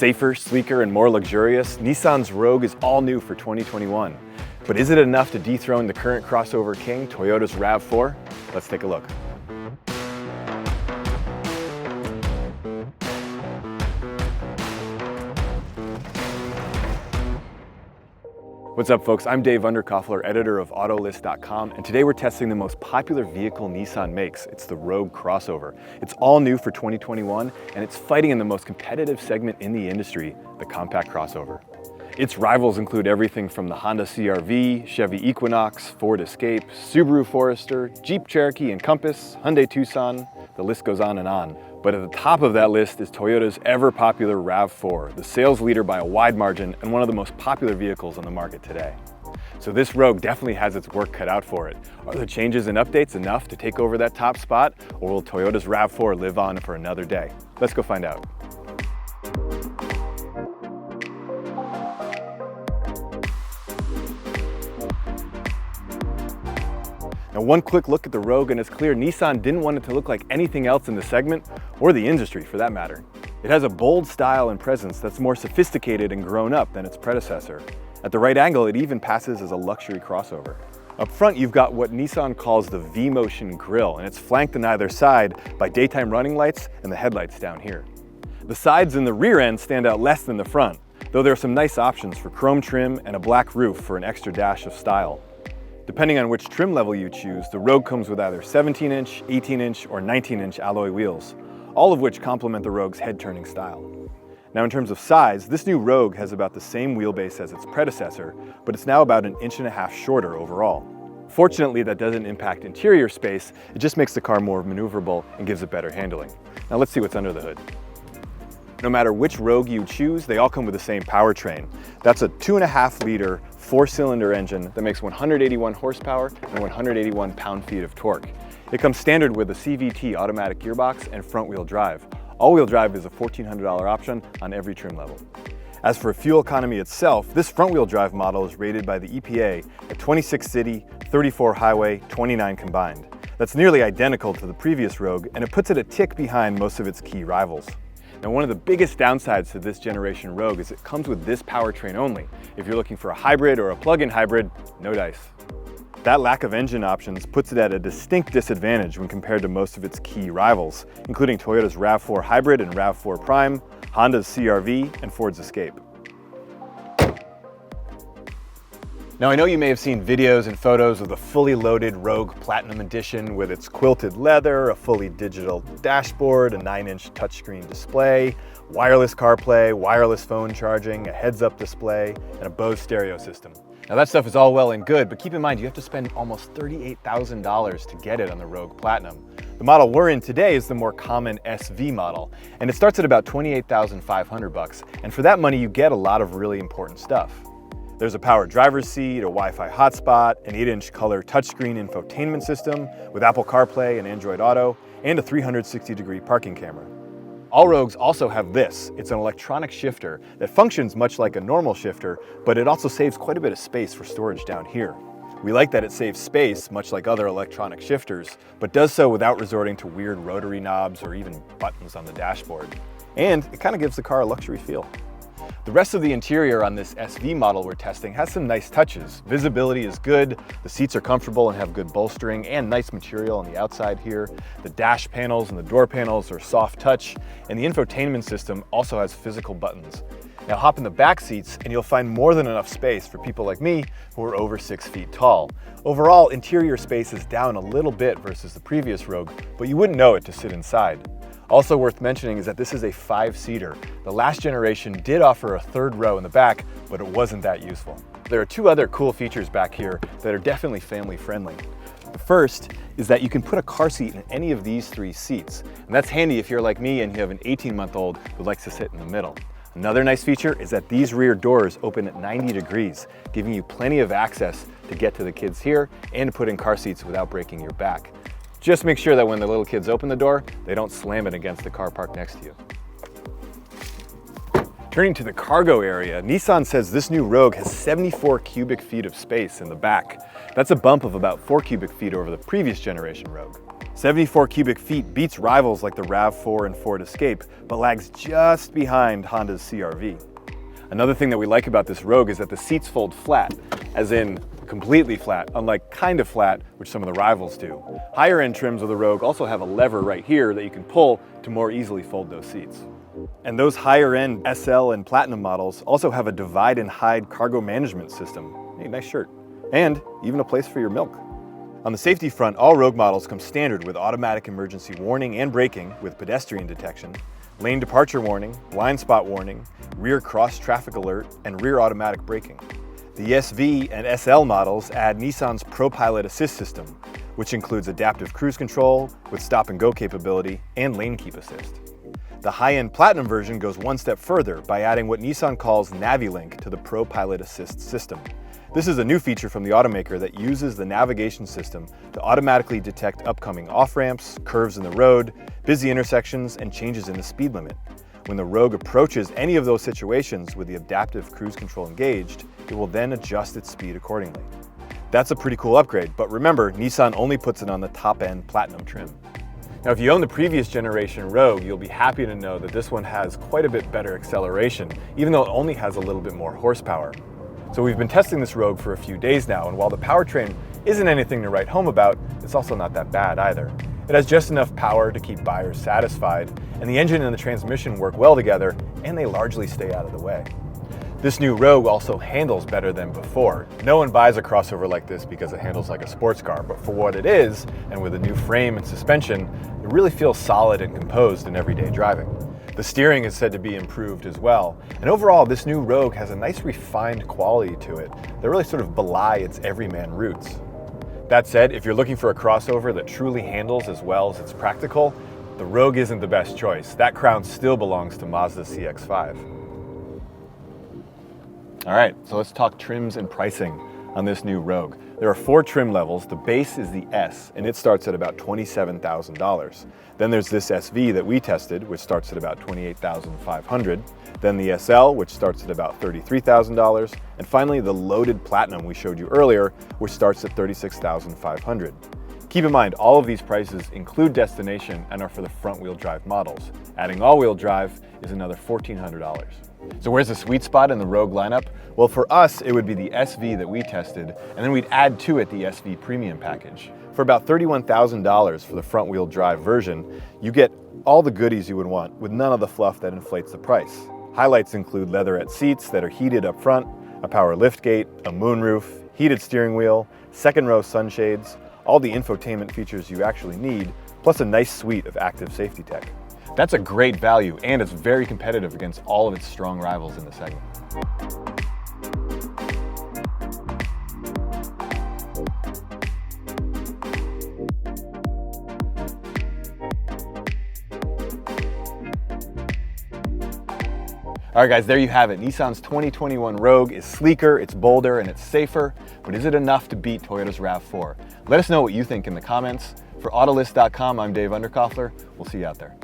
Safer, sleeker, and more luxurious, Nissan's Rogue is all new for 2021. But is it enough to dethrone the current crossover king, Toyota's RAV4? Let's take a look. What's up, folks? I'm Dave Underkoffler, editor of Autolist.com, and today we're testing the most popular vehicle Nissan makes. It's the Rogue crossover. It's all new for 2021, and it's fighting in the most competitive segment in the industry, the compact crossover. Its rivals include everything from the Honda CR-V, Chevy Equinox, Ford Escape, Subaru Forester, Jeep Cherokee and Compass, Hyundai Tucson, the list goes on and on. But at the top of that list is Toyota's ever-popular RAV4, the sales leader by a wide margin and one of the most popular vehicles on the market today. So this Rogue definitely has its work cut out for it. Are the changes and updates enough to take over that top spot, or will Toyota's RAV4 live on for another day? Let's go find out. Now, one quick look at the Rogue and it's clear Nissan didn't want it to look like anything else in the segment, or the industry for that matter. It has a bold style and presence that's more sophisticated and grown up than its predecessor. At the right angle, it even passes as a luxury crossover. Up front, you've got what Nissan calls the V-Motion grille, and it's flanked on either side by daytime running lights and the headlights down here. The sides and the rear end stand out less than the front, though there are some nice options for chrome trim and a black roof for an extra dash of style. Depending on which trim level you choose, the Rogue comes with either 17-inch, 18-inch, or 19-inch alloy wheels, all of which complement the Rogue's head-turning style. Now, in terms of size, this new Rogue has about the same wheelbase as its predecessor, but it's now about 1.5 inches shorter overall. Fortunately, that doesn't impact interior space, it just makes the car more maneuverable and gives it better handling. Now let's see what's under the hood. No matter which Rogue you choose, they all come with the same powertrain. That's a 2.5-liter, 4-cylinder engine that makes 181 horsepower and 181 pound-feet of torque. It comes standard with a CVT automatic gearbox and front-wheel drive. All-wheel drive is a $1,400 option on every trim level. As for fuel economy itself, this front-wheel drive model is rated by the EPA at 26 city, 34 highway, 29 combined. That's nearly identical to the previous Rogue, and it puts it a tick behind most of its key rivals. Now, one of the biggest downsides to this generation Rogue is it comes with this powertrain only. If you're looking for a hybrid or a plug-in hybrid, no dice. That lack of engine options puts it at a distinct disadvantage when compared to most of its key rivals, including Toyota's RAV4 Hybrid and RAV4 Prime, Honda's CR-V, and Ford's Escape. Now, I know you may have seen videos and photos of the fully loaded Rogue Platinum Edition with its quilted leather, a fully digital dashboard, a 9-inch touchscreen display, wireless CarPlay, wireless phone charging, a heads-up display, and a Bose stereo system. Now, that stuff is all well and good, but keep in mind you have to spend almost $38,000 to get it on the Rogue Platinum. The model we're in today is the more common SV model, and it starts at about $28,500, and for that money you get a lot of really important stuff. There's a power driver's seat, a Wi-Fi hotspot, an 8-inch color touchscreen infotainment system with Apple CarPlay and Android Auto, and a 360-degree parking camera. All Rogues also have this. It's an electronic shifter that functions much like a normal shifter, but it also saves quite a bit of space for storage down here. We like that it saves space, much like other electronic shifters, but does so without resorting to weird rotary knobs or even buttons on the dashboard. And it kind of gives the car a luxury feel. The rest of the interior on this SV model we're testing has some nice touches. Visibility is good, the seats are comfortable and have good bolstering and nice material on the outside here. The dash panels and the door panels are soft touch, and the infotainment system also has physical buttons. Now hop in the back seats and you'll find more than enough space for people like me who are over 6 feet tall. Overall, interior space is down a little bit versus the previous Rogue, but you wouldn't know it to sit inside. Also worth mentioning is that this is a 5-seater. The last generation did offer a third row in the back, but it wasn't that useful. There are 2 other cool features back here that are definitely family friendly. The first is that you can put a car seat in any of these 3 seats, and that's handy if you're like me and you have an 18-month-old who likes to sit in the middle. Another nice feature is that these rear doors open at 90 degrees, giving you plenty of access to get to the kids here and to put in car seats without breaking your back. Just make sure that when the little kids open the door, they don't slam it against the car parked next to you. Turning to the cargo area, Nissan says this new Rogue has 74 cubic feet of space in the back. That's a bump of about 4 cubic feet over the previous generation Rogue. 74 cubic feet beats rivals like the RAV4 and Ford Escape, but lags just behind Honda's CR-V. Another thing that we like about this Rogue is that the seats fold flat, as in completely flat, unlike kind of flat, which some of the rivals do. Higher end trims of the Rogue also have a lever right here that you can pull to more easily fold those seats. And those higher end SL and Platinum models also have a divide and hide cargo management system. Hey, nice shirt. And even a place for your milk. On the safety front, all Rogue models come standard with automatic emergency warning and braking with pedestrian detection, lane departure warning, blind spot warning, rear cross traffic alert, and rear automatic braking. The SV and SL models add Nissan's ProPilot Assist system, which includes adaptive cruise control with stop and go capability and lane keep assist. The high-end Platinum version goes one step further by adding what Nissan calls NaviLink to the ProPilot Assist system. This is a new feature from the automaker that uses the navigation system to automatically detect upcoming off-ramps, curves in the road, busy intersections, and changes in the speed limit. When the Rogue approaches any of those situations with the adaptive cruise control engaged, it will then adjust its speed accordingly. That's a pretty cool upgrade, but remember, Nissan only puts it on the top-end Platinum trim. Now, if you own the previous generation Rogue, you'll be happy to know that this one has quite a bit better acceleration, even though it only has a little bit more horsepower. So we've been testing this Rogue for a few days now, and while the powertrain isn't anything to write home about, it's also not that bad either. It has just enough power to keep buyers satisfied, and the engine and the transmission work well together, and they largely stay out of the way. This new Rogue also handles better than before. No one buys a crossover like this because it handles like a sports car, but for what it is, and with a new frame and suspension, it really feels solid and composed in everyday driving. The steering is said to be improved as well, and overall this new Rogue has a nice refined quality to it that really sort of belie its everyman roots. That said, if you're looking for a crossover that truly handles as well as it's practical, the Rogue isn't the best choice. That crown still belongs to Mazda CX-5. All right, so let's talk trims and pricing on this new Rogue. There are 4 trim levels. The base is the S, and it starts at about $27,000. Then there's this SV that we tested, which starts at about $28,500. Then the SL, which starts at about $33,000. And finally, the loaded Platinum we showed you earlier, which starts at $36,500. Keep in mind, all of these prices include destination and are for the front-wheel drive models. Adding all-wheel drive is another $1,400. So where's the sweet spot in the Rogue lineup? Well, for us, it would be the SV that we tested, and then we'd add to it the SV Premium package. For about $31,000 for the front-wheel drive version, you get all the goodies you would want with none of the fluff that inflates the price. Highlights include leatherette seats that are heated up front, a power liftgate, a moonroof, heated steering wheel, second-row sunshades, all the infotainment features you actually need, plus a nice suite of active safety tech. That's a great value, and it's very competitive against all of its strong rivals in the segment. All right guys, there you have it. Nissan's 2021 Rogue is sleeker, it's bolder, and it's safer, but is it enough to beat Toyota's RAV4? Let us know what you think in the comments. For Autolist.com, I'm Dave Underkoffler. We'll see you out there.